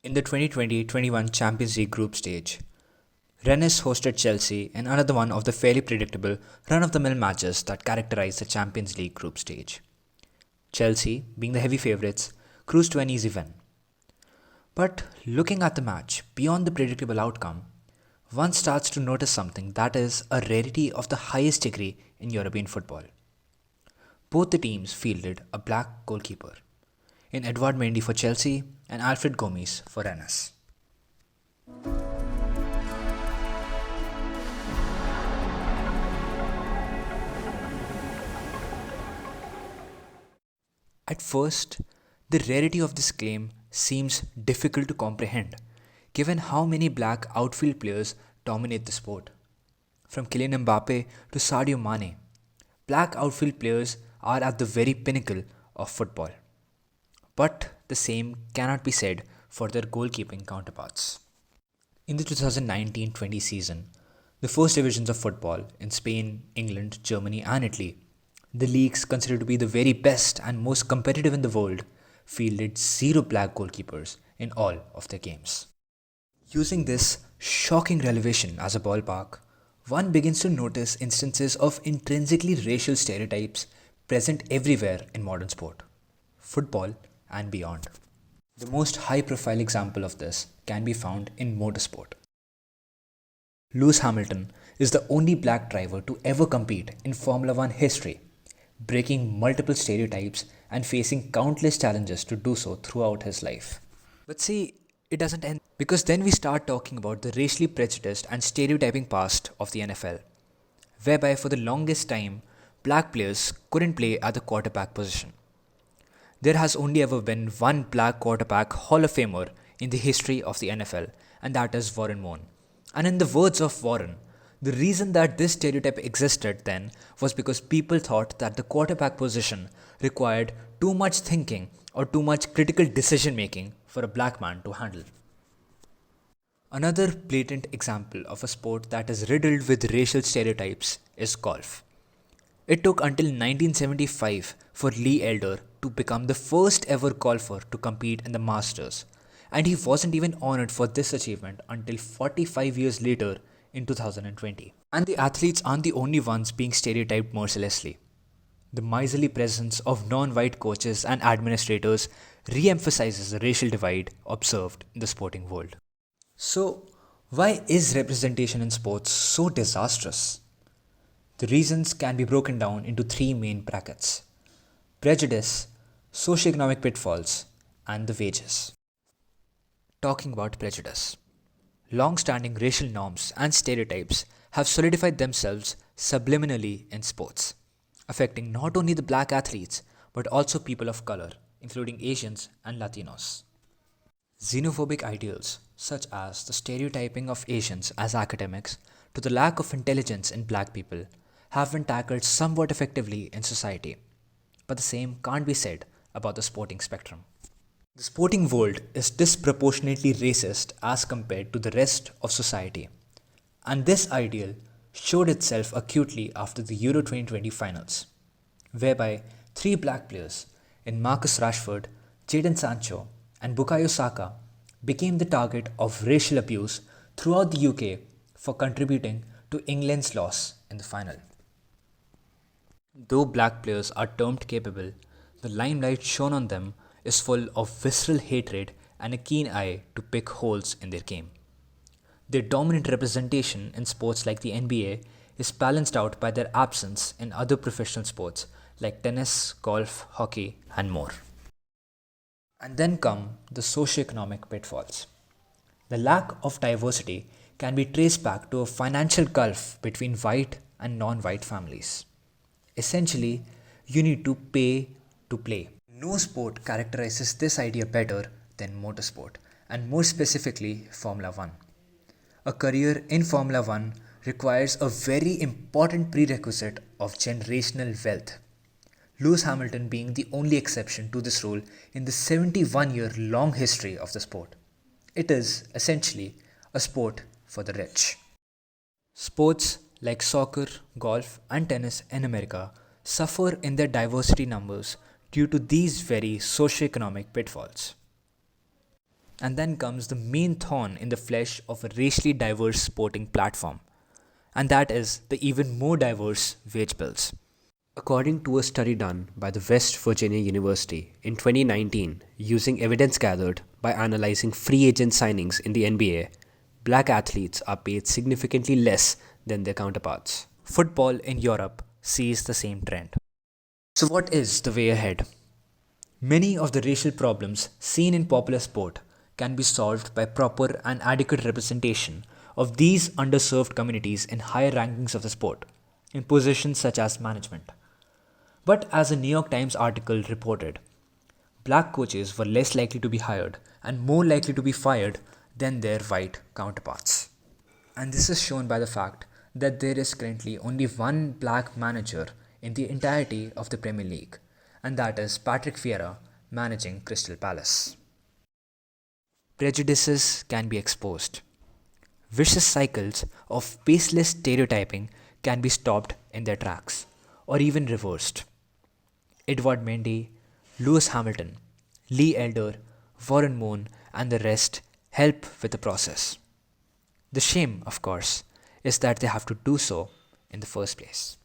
In the 2020-21 Champions League group stage, Rennes hosted Chelsea in another one of the fairly predictable run-of-the-mill matches that characterize the Champions League group stage. Chelsea, being the heavy favourites, cruised to an easy win. But looking at the match, beyond the predictable outcome, one starts to notice something that is a rarity of the highest degree in European football. Both the teams fielded a black goalkeeper, in Edouard Mendy for Chelsea and Alfred Gomes for Rennes. At first, the rarity of this claim seems difficult to comprehend, given how many black outfield players dominate the sport. From Kylian Mbappe to Sadio Mane, black outfield players are at the very pinnacle of football. But the same cannot be said for their goalkeeping counterparts. In the 2019-20 season, the first divisions of football in Spain, England, Germany, and Italy, the leagues considered to be the very best and most competitive in the world, fielded zero black goalkeepers in all of their games. Using this shocking revelation as a ballpark, one begins to notice instances of intrinsically racial stereotypes present everywhere in modern sport, football, and beyond. The most high profile example of this can be found in motorsport. Lewis Hamilton is the only black driver to ever compete in Formula One history, breaking multiple stereotypes and facing countless challenges to do so throughout his life. But see, it doesn't end because then we start talking about the racially prejudiced and stereotyping past of the NFL, whereby for the longest time, black players couldn't play at the quarterback position. There has only ever been one black quarterback Hall of Famer in the history of the NFL, and that is Warren Moon. And in the words of Warren, the reason that this stereotype existed then was because people thought that the quarterback position required too much thinking or too much critical decision making for a black man to handle. Another blatant example of a sport that is riddled with racial stereotypes is golf. It took until 1975 for Lee Elder to become the first ever golfer to compete in the Masters, and he wasn't even honored for this achievement until 45 years later in 2020. And the athletes aren't the only ones being stereotyped mercilessly. The miserly presence of non-white coaches and administrators re-emphasizes the racial divide observed in the sporting world. So, why is representation in sports so disastrous? The reasons can be broken down into three main brackets: prejudice, socioeconomic pitfalls, and the wages. Talking about prejudice. Long-standing racial norms and stereotypes have solidified themselves subliminally in sports, affecting not only the black athletes but also people of color, including Asians and Latinos. Xenophobic ideals, such as the stereotyping of Asians as academics to the lack of intelligence in black people, have been tackled somewhat effectively in society, but the same can't be said about the sporting spectrum. The sporting world is disproportionately racist as compared to the rest of society, and this ideal showed itself acutely after the Euro 2020 finals, whereby three black players in Marcus Rashford, Jadon Sancho, and Bukayo Saka became the target of racial abuse throughout the UK for contributing to England's loss in the final. Though black players are termed capable, the limelight shone on them is full of visceral hatred and a keen eye to pick holes in their game. Their dominant representation in sports like the NBA is balanced out by their absence in other professional sports like tennis, golf, hockey, and more. And then come the socioeconomic pitfalls. The lack of diversity can be traced back to a financial gulf between white and non-white families. Essentially, you need to pay to play. No sport characterizes this idea better than motorsport, and more specifically, Formula One. A career in Formula One requires a very important prerequisite of generational wealth. Lewis Hamilton being the only exception to this rule in the 71-year-long history of the sport. It is, essentially, a sport for the rich. Sports like soccer, golf, and tennis in America suffer in their diversity numbers due to these very socioeconomic pitfalls. And then comes the main thorn in the flesh of a racially diverse sporting platform, and that is the even more diverse wage bills. According to a study done by the West Virginia University in 2019, using evidence gathered by analyzing free agent signings in the NBA, black athletes are paid significantly less than their counterparts. Football in Europe sees the same trend. So, what is the way ahead? Many of the racial problems seen in popular sport can be solved by proper and adequate representation of these underserved communities in higher rankings of the sport, in positions such as management. But as a New York Times article reported, black coaches were less likely to be hired and more likely to be fired than their white counterparts. And this is shown by the fact that there is currently only one black manager in the entirety of the Premier League, and that is Patrick Vieira managing Crystal Palace. Prejudices can be exposed. Vicious cycles of baseless stereotyping can be stopped in their tracks, or even reversed. Edward Mendy, Lewis Hamilton, Lee Elder, Warren Moon, and the rest help with the process. The shame, of course, is that they have to do so in the first place.